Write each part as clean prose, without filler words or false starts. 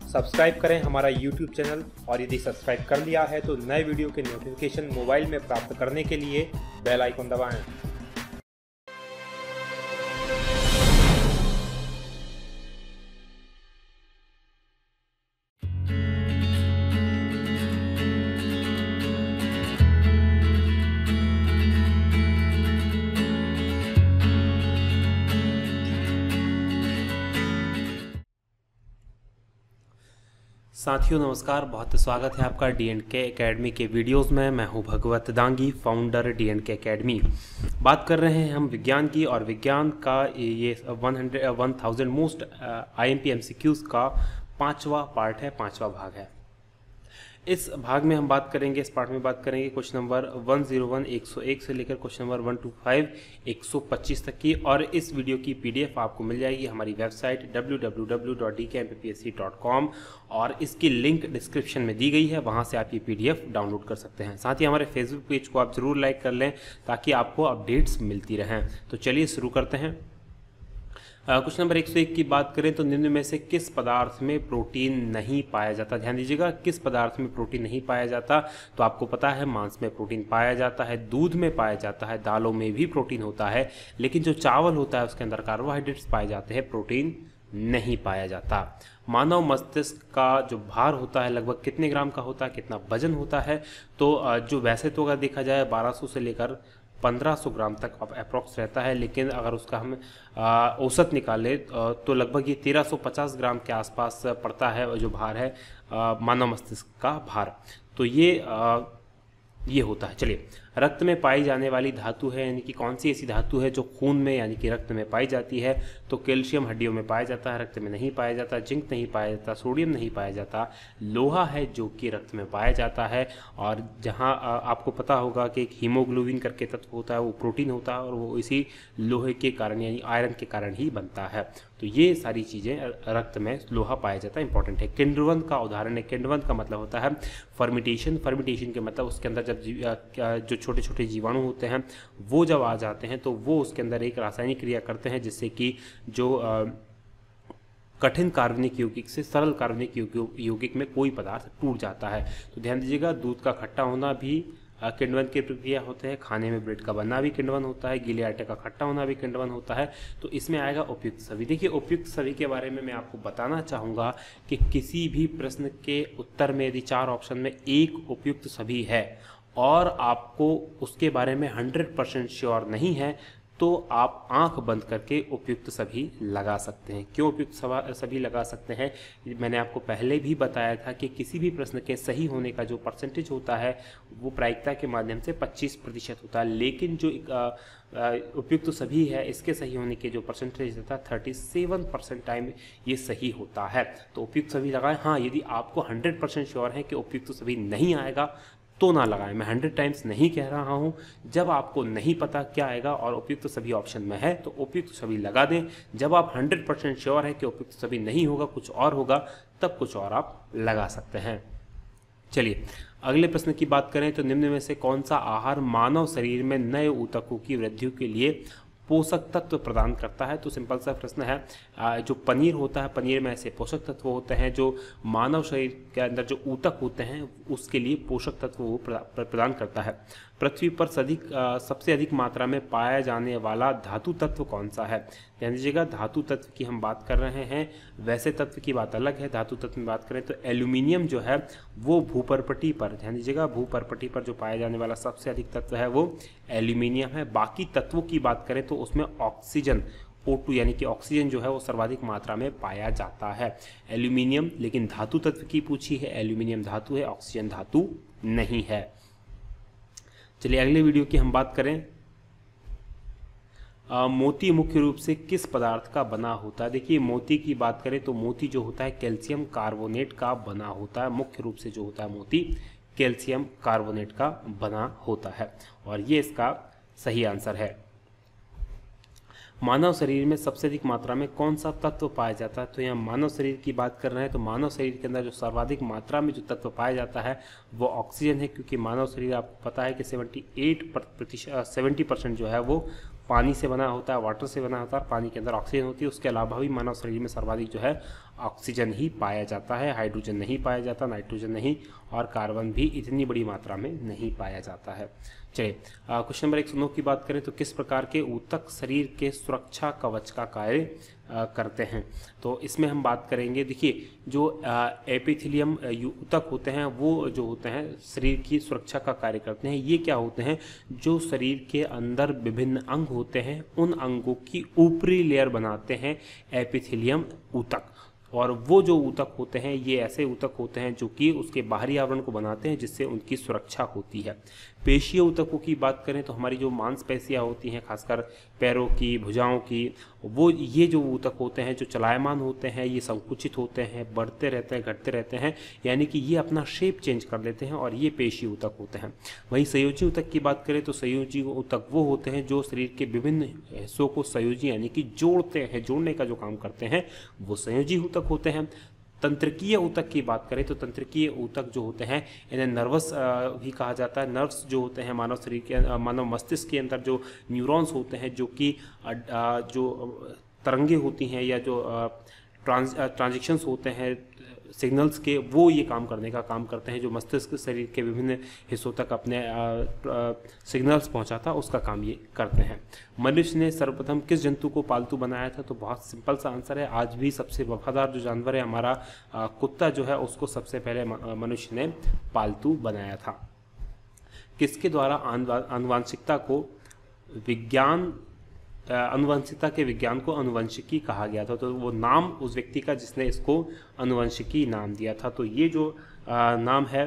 Subscribe करें हमारा YouTube channel और यदि सब्सक्राइब कर लिया है तो नए वीडियो के नोटिफिकेशन मोबाइल में प्राप्त करने के लिए बेल आइकन दबाएं। साथियों नमस्कार, बहुत स्वागत है आपका डी.एंड.के एकेडमी के वीडियोस में। मैं हूं भगवत दांगी, फाउंडर डी.एंड.के एकेडमी। बात कर रहे हैं हम विज्ञान की, और विज्ञान का ये 1000 मोस्ट IMP MCQs का 5वां पार्ट है, 5वां भाग है। इस भाग में हम बात करेंगे, इस पार्ट में बात करेंगे क्वेश्चन नंबर 101 101 से लेकर क्वेश्चन नंबर 125 125 तक की। और इस वीडियो की PDF आपको मिल जाएगी हमारी वेबसाइट www.dkmpsc.com, और इसकी लिंक डिस्क्रिप्शन में दी गई है, वहां से आप ये PDF डाउनलोड कर सकते हैं। साथ ही हमारे फेसबुक पेज को आप ज़रूर लाइक कर लें ताकि आपको अपडेट्स मिलती रहें। तो चलिए शुरू करते हैं। क्वेश्चन नंबर 101 की बात करें तो निम्न में से किस पदार्थ में प्रोटीन नहीं पाया जाता। ध्यान दीजिएगा, किस पदार्थ में प्रोटीन नहीं पाया जाता। तो आपको पता है मांस में प्रोटीन पाया जाता है, दूध में पाया जाता है, दालों में भी प्रोटीन होता है, लेकिन जो चावल होता है उसके अंदर कार्बोहाइड्रेट्स पाए जाते हैं, प्रोटीन नहीं पाया जाता। मानव मस्तिष्क का जो भार होता है लगभग कितने ग्राम का होता है, कितना वजन होता है। तो जो वैसे तो अगर देखा जाए 1200 से लेकर 1500 ग्राम तक अप्रॉक्स रहता है, लेकिन अगर उसका हम औसत निकालें तो लगभग ये 1350 ग्राम के आसपास पड़ता है जो भार है मानव मस्तिष्क का भार। तो ये होता है। चलिए, रक्त में पाई जाने वाली धातु है, यानी कि कौन सी ऐसी धातु है जो खून में यानी कि रक्त में पाई जाती है। तो कैल्शियम हड्डियों में पाया जाता है, रक्त में नहीं पाया जाता। जिंक नहीं पाया जाता, सोडियम नहीं पाया जाता। लोहा है जो कि रक्त में पाया जाता है। और जहां आपको पता होगा कि एक हीमोग्लोबिन करके तत्व होता है, वो प्रोटीन होता है, और वो इसी लोहे के कारण यानी आयरन के कारण ही बनता है। तो ये सारी चीज़ें रक्त में लोहा पाया जाता है, इंपॉर्टेंट है। किण्वन का उदाहरण है। किण्वन का मतलब होता है फर्मिटेशन। फर्मिटेशन के मतलब उसके अंदर जब जो छोटे छोटे जीवाणु होते हैं वो जब आ जाते हैं तो वो उसके अंदर एक रासायनिक क्रिया करते हैं जिससे कि जो कठिन कार्बनिक यौगिक से सरल कार्बनिक यौगिक में कोई पदार्थ टूट जाता है। तो ध्यान दीजिएगा, दूध का खट्टा होना भी किण्वन की प्रक्रिया होते हैं। खाने में ब्रेड का बनना भी किण्वन होता है। गीले आटे का खट्टा होना भी किण्वन होता है। तो इसमें आएगा उपयुक्त सभी। देखिए, उपयुक्त सभी के बारे में मैं आपको बताना चाहूँगा कि किसी भी प्रश्न के उत्तर में यदि 4 ऑप्शन में एक उपयुक्त सभी है और आपको उसके बारे में 100% श्योर नहीं है, तो आप आंख बंद करके उपयुक्त सभी लगा सकते हैं। क्यों उपयुक्त सभी लगा सकते हैं? मैंने आपको पहले भी बताया था कि किसी भी प्रश्न के सही होने का जो परसेंटेज होता है वो प्रायिकता के माध्यम से 25% होता है, लेकिन जो उपयुक्त सभी है इसके सही होने के जो परसेंटेज होता है 37% टाइम ये सही होता है। तो उपयुक्त सभी लगाएं। हाँ, यदि आपको 100% श्योर है कि उपयुक्त सभी नहीं आएगा तो ना लगाएं। मैं 100 टाइम्स नहीं कह रहा हूं। जब आपको नहीं पता क्या आएगा और उपयुक्त सभी ऑप्शन में है तो उपयुक्त सभी लगा दें। जब आप 100% श्योर है कि उपयुक्त सभी नहीं होगा, कुछ और होगा, तब कुछ और आप लगा सकते हैं। चलिए अगले प्रश्न की बात करें तो निम्न में से कौन सा आहार मानव शरीर में नए ऊतकों की वृद्धि के लिए पोषक तत्व प्रदान करता है। तो सिंपल सा प्रश्न है। जो पनीर होता है, पनीर में ऐसे पोषक तत्व होते हैं जो मानव शरीर के अंदर जो ऊतक होते हैं उसके लिए पोषक तत्व वो प्रदान करता है। पृथ्वी पर सबसे अधिक मात्रा में पाया जाने वाला धातु तत्व कौन सा है? ध्यान दीजिएगा, धातु तत्व की हम बात कर रहे हैं, वैसे तत्व की बात अलग है। धातु तत्व में बात करें तो एल्यूमिनियम जो है वो भूपर्पटी पर, ध्यान दीजिएगा, भूपर्पटी पर जो पाया जाने वाला सबसे अधिक तत्व है वो एल्यूमिनियम है। बाकी तत्वों की बात करें तो उसमें ऑक्सीजन O2 यानी कि ऑक्सीजन जो है वो सर्वाधिक मात्रा में पाया जाता है। एल्यूमिनियम, लेकिन धातु तत्व की पूछी है, एल्यूमिनियम धातु है, ऑक्सीजन धातु नहीं है। चलिए अगले वीडियो की हम बात करें। मोती मुख्य रूप से किस पदार्थ का बना होता है? देखिए, मोती की बात करें तो मोती जो होता है कैल्शियम कार्बोनेट का बना होता है। मुख्य रूप से जो होता है मोती कैल्शियम कार्बोनेट का बना होता है, और ये इसका सही आंसर है। मानव शरीर में सबसे अधिक मात्रा में कौन सा तत्व पाया जाता है? तो यहाँ मानव शरीर की बात कर रहे हैं तो मानव शरीर के अंदर जो सर्वाधिक मात्रा में जो तत्व पाया जाता है वो ऑक्सीजन है, क्योंकि मानव शरीर आपको पता है कि 70% जो है वो पानी से बना होता है, वाटर से बना होता है, पानी के अंदर ऑक्सीजन होती है। उसके अलावा भी मानव शरीर में सर्वाधिक जो है ऑक्सीजन ही पाया जाता है, हाइड्रोजन नहीं पाया जाता, नाइट्रोजन नहीं, और कार्बन भी इतनी बड़ी मात्रा में नहीं पाया जाता है। चलिए क्वेश्चन नंबर 109 की बात करें तो किस प्रकार के ऊतक शरीर के सुरक्षा कवच का कार्य करते हैं। तो इसमें हम बात करेंगे, देखिए जो एपिथेलियम ऊतक होते हैं वो जो होते हैं शरीर की सुरक्षा का कार्य करते हैं। ये क्या होते हैं, जो शरीर के अंदर विभिन्न अंग होते हैं उन अंगों की ऊपरी लेयर बनाते हैं एपिथेलियम ऊतक, और वो जो ऊतक होते हैं ये ऐसे ऊतक होते हैं जो कि उसके बाहरी आवरण को बनाते हैं जिससे उनकी सुरक्षा होती है। पेशीय ऊतकों की बात करें तो हमारी जो मांसपेशियां होती हैं, खासकर पैरों की, भुजाओं की, वो ये जो ऊतक होते हैं जो चलायमान होते हैं, ये संकुचित होते हैं, बढ़ते रहते हैं, घटते रहते हैं, यानी कि ये अपना शेप चेंज कर लेते हैं, और ये पेशीय ऊतक होते हैं। वहीं संयोजी ऊतक की बात करें तो संयोजी ऊतक वो होते हैं जो शरीर के विभिन्न हिस्सों को संयोजी यानी कि जोड़ते हैं, जोड़ने का जो काम करते हैं वो संयोजी ऊतक होते हैं। तंत्रिकीय ऊतक की बात करें तो तंत्रिकीय ऊतक जो होते हैं इन्हें नर्वस भी कहा जाता है। नर्व्स जो होते हैं मानव शरीर के, मानव मस्तिष्क के अंदर जो न्यूरॉन्स होते हैं जो कि जो तरंगे होती हैं या जो ट्रांजिशंस होते हैं सिग्नल्स के, वो ये काम करने का काम करते हैं। जो मस्तिष्क शरीर के विभिन्न हिस्सों तक अपने सिग्नल्स पहुंचाता उसका काम ये करते हैं। मनुष्य ने सर्वप्रथम किस जंतु को पालतू बनाया था, तो बहुत सिंपल सा आंसर है, आज भी सबसे वफादार जो जानवर है हमारा कुत्ता जो है उसको सबसे पहले मनुष्य ने पालतू बनाया था। किसके द्वारा आनुवांशिकता को विज्ञान अनुवंशिकता के विज्ञान को अनुवंशिकी कहा गया था, तो वो नाम उस व्यक्ति का जिसने इसको अनुवंशिकी नाम दिया था। तो ये जो नाम है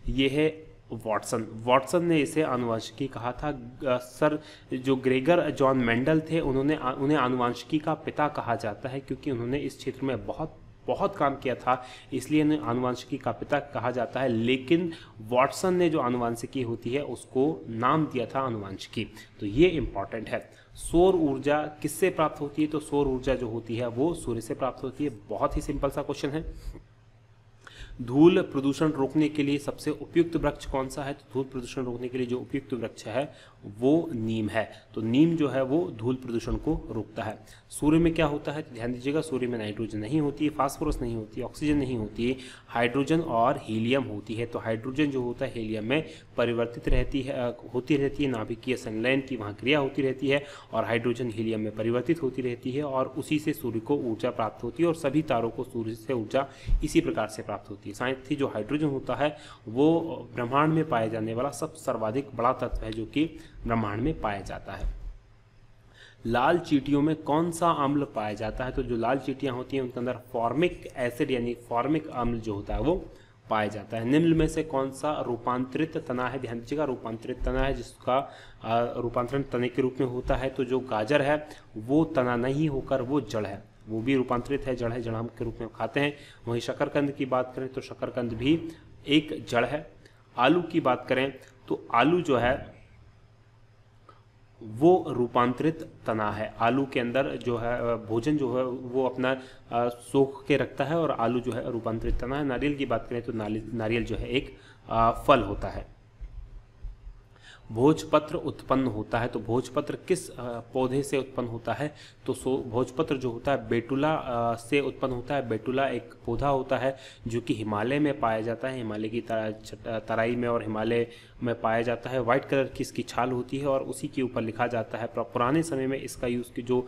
ये है वॉटसन ने इसे अनुवंशिकी कहा था। सर जो ग्रेगर जॉन मेंडल थे उन्हें अनुवंशिकी का पिता कहा जाता है, क्योंकि उन्होंने इस क्षेत्र में बहुत काम किया था, इसलिए इन्हें अनुवांशिकी का पिता कहा जाता है। लेकिन वॉटसन ने जो अनुवांशिकी होती है उसको नाम दिया था अनुवांशिकी, तो ये इंपॉर्टेंट है। सौर ऊर्जा किससे प्राप्त होती है, तो सौर ऊर्जा जो होती है वो सूर्य से प्राप्त होती है। बहुत ही सिंपल सा क्वेश्चन है। धूल प्रदूषण रोकने के लिए सबसे उपयुक्त वृक्ष कौन सा है, तो धूल प्रदूषण रोकने के लिए जो उपयुक्त वृक्ष है वो नीम है। तो नीम जो है वो धूल प्रदूषण को रोकता है। सूर्य में क्या होता है, तो ध्यान दीजिएगा, सूर्य में नाइट्रोजन नहीं होती है, फास्फोरस नहीं होती है, ऑक्सीजन नहीं होती है, हाइड्रोजन और हीलियम होती है। तो हाइड्रोजन जो होता है हीलियम में परिवर्तित होती रहती है, नाभिकीय संलयन की वहाँ क्रिया होती रहती है, और हाइड्रोजन हीलियम में परिवर्तित होती रहती है, और उसी से सूर्य को ऊर्जा प्राप्त होती है, और सभी तारों को सूर्य से ऊर्जा इसी प्रकार से प्राप्त होती है। साथ ही जो हाइड्रोजन होता है वो ब्रह्मांड में पाए जाने वाला सर्वाधिक बड़ा तत्व है जो कि ब्रह्मांड में पाया जाता है। लाल चींटियों में कौन सा अम्ल पाया जाता है, तो जो लाल चींटियां होती हैं उनके अंदर फॉर्मिक एसिड यानी फॉर्मिक अम्ल जो होता है वो पाया जाता है। निम्न में से कौन सा रूपांतरित तना है, ध्यान दीजिएगा, रूपांतरित तना है जिसका रूपांतरण तने के रूप में होता है। तो जो गाजर है वो तना नहीं होकर वो जड़ है, वो भी रूपांतरित है, जड़ है, जड़ हम के रूप में खाते हैं। वहीं शकरकंद की बात करें तो शकरकंद भी एक जड़ है। आलू की बात करें तो आलू जो है वो रूपांतरित तना है। आलू के अंदर जो है भोजन जो है वो अपना सोख के रखता है, और आलू जो है रूपांतरित तना है। नारियल की बात करें तो नारियल जो है एक फल होता है। भोजपत्र उत्पन्न होता है, तो भोजपत्र किस पौधे से उत्पन्न होता है, तो भोजपत्र जो होता है बेटुला से उत्पन्न होता है। बेटुला एक पौधा होता है जो कि हिमालय में पाया जाता है, हिमालय की तराई में और हिमालय में पाया जाता है। वाइट कलर की इसकी छाल होती है और उसी के ऊपर लिखा जाता है। पुराने समय में इसका यूज़ जो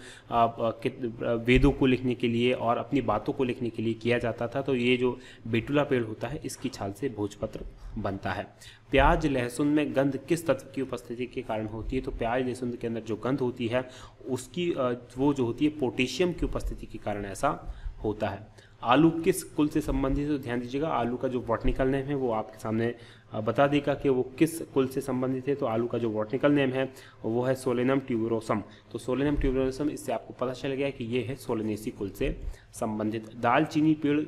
वेदों को लिखने के लिए और अपनी बातों को लिखने के लिए किया जाता था। तो ये जो बेटुला पेड़ होता है इसकी छाल से भोजपत्र बनता है। प्याज लहसुन में गंध किस तत्व की उपस्थिति के कारण होती है, तो प्याज लहसुन के अंदर जो गंध होती है उसकी वो जो होती है पोटेशियम की उपस्थिति के कारण ऐसा होता है। आलू किस कुल से संबंधित है, तो ध्यान दीजिएगा, आलू का जो बॉटनिकल नेम है वो आपके सामने बता देगा कि वो किस कुल से संबंधित है। तो आलू का जो बॉटनिकल नेम है वो है सोलेनम ट्यूबरोसम। तो सोलेनम ट्यूबरोसम, इससे आपको पता चल गया कि ये है सोलेनेसी कुल से संबंधित। दालचीनी पेड़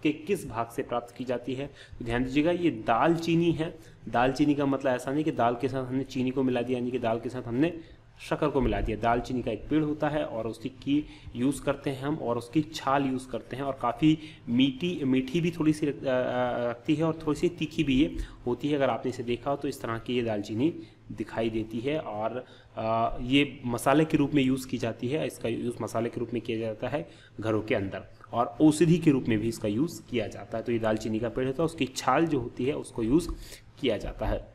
के किस भाग से प्राप्त की जाती है, तो ध्यान दीजिएगा, ये दालचीनी है। दालचीनी का मतलब ऐसा नहीं कि दाल के साथ हमने चीनी को मिला दिया, यानी कि दाल के साथ हमने शक्कर को मिला दिया। दालचीनी का एक पेड़ होता है और उसकी की यूज़ करते हैं हम, और उसकी छाल यूज़ करते हैं, और काफ़ी मीठी भी थोड़ी सी रखती है और थोड़ी सी तीखी भी ये होती है। अगर आपने इसे देखा हो तो इस तरह की ये दालचीनी दिखाई देती है, और ये मसाले के रूप में यूज़ की जाती है। इसका यूज़ मसाले के रूप में किया जाता है घरों के अंदर। और औषधि के रूप में भी इसका यूज़ किया जाता है। तो ये दालचीनी का पेड़ होता है, उसकी छाल जो होती है उसको यूज़ किया जाता है।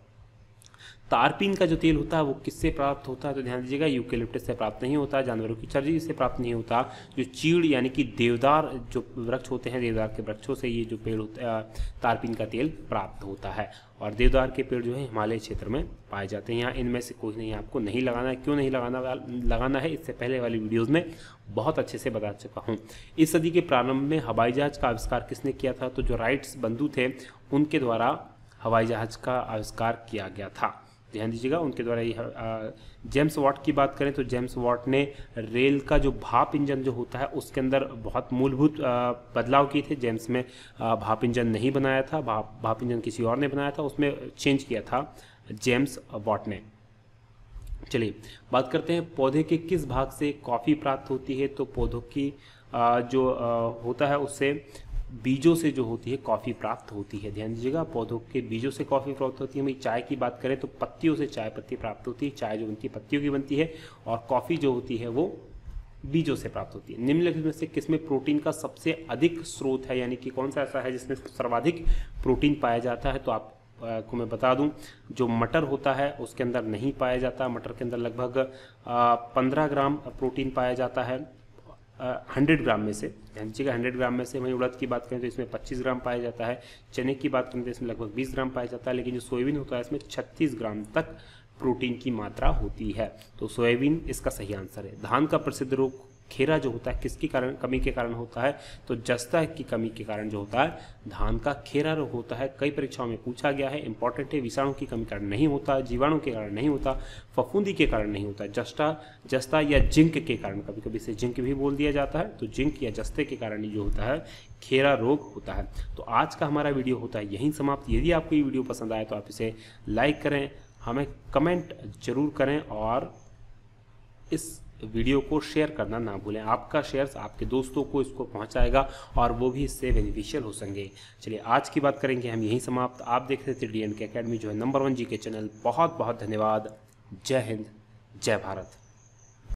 तारपीन का जो तेल होता है वो किससे प्राप्त होता है, तो ध्यान दीजिएगा यूकेलिप्टस से प्राप्त नहीं होता, जानवरों की चर्बी से प्राप्त नहीं होता। जो चीड़ यानी कि देवदार जो वृक्ष होते हैं, देवदार के वृक्षों से ये जो पेड़ होता है तारपीन का तेल प्राप्त होता है। और देवदार के पेड़ जो है हिमालय क्षेत्र में पाए जाते हैं। यहाँ इनमें से कोई नहीं आपको नहीं लगाना है। क्यों नहीं लगाना है, इससे पहले वाली वीडियोज़ में बहुत अच्छे से बता चुका हूँ। इस सदी के प्रारंभ में हवाई जहाज़ का आविष्कार किसने किया था, तो जो राइट्स बंधु थे उनके द्वारा हवाई जहाज़ का आविष्कार किया गया था। ध्यान दीजिएगा, उनके द्वारा ये जेम्स वॉट की बात करें तो जेम्स वॉट ने रेल का जो भाप इंजन जो होता है उसके अंदर बहुत मूलभूत बदलाव किए थे। जेम्स में भाप इंजन नहीं बनाया था, भाप इंजन किसी और ने बनाया था, उसमें चेंज किया था जेम्स वॉट ने। चलिए बात करते हैं पौधे के किस भाग से कॉफ़ी प्राप्त होती है, तो पौधों की जो होता है उससे बीजों से जो होती है कॉफ़ी प्राप्त होती है। ध्यान दीजिएगा, पौधों के बीजों से कॉफ़ी प्राप्त होती है। वही चाय की बात करें तो पत्तियों से चाय पत्ती प्राप्त होती है। चाय जो बनती है पत्तियों की बनती है और कॉफ़ी जो होती है वो बीजों से प्राप्त होती है। निम्नलिखित में से किसमें प्रोटीन का सबसे अधिक स्रोत है, यानी कि कौन सा ऐसा है जिसमें सर्वाधिक प्रोटीन पाया जाता है, तो आपको मैं बता दूं जो मटर होता है उसके अंदर नहीं पाया जाता। मटर के अंदर लगभग 15 ग्राम प्रोटीन पाया जाता है 100 ग्राम में से। ध्यान दीजिएगा 100 ग्राम में से। वहीं उड़द की बात करें तो इसमें 25 ग्राम पाया जाता है। चने की बात करें तो इसमें लगभग 20 ग्राम पाया जाता है। लेकिन जो सोयाबीन होता है इसमें 36 ग्राम तक प्रोटीन की मात्रा होती है। तो सोयाबीन इसका सही आंसर है। धान का प्रसिद्ध रोग खेरा जो होता है किसकी कमी के कारण होता है, तो जस्ता की कमी के कारण जो होता है धान का खेरा रोग होता है। कई परीक्षाओं में पूछा गया है, इंपॉर्टेंट है। विषाणु की कमी के कारण नहीं होता, जीवाणु के कारण नहीं होता, फफूंदी के कारण नहीं होता, जस्ता या जिंक के कारण, कभी कभी इसे जिंक भी बोल दिया जाता है, तो जिंक या जस्ते के कारण ही जो होता है खेरा रोग होता है। तो आज का हमारा वीडियो होता है यहीं समाप्त। यदि आपको ये वीडियो पसंद आए तो आप इसे लाइक करें, हमें कमेंट जरूर करें और इस वीडियो को शेयर करना ना भूलें। आपका शेयर आपके दोस्तों को इसको पहुंचाएगा और वो भी इससे बेनिफिशियल हो सकेंगे। चलिए आज की बात करेंगे हम यहीं समाप्त। आप देख रहे थे DNK अकेडमी जो है नंबर 1 GK चैनल। बहुत बहुत धन्यवाद। जय हिंद, जय भारत।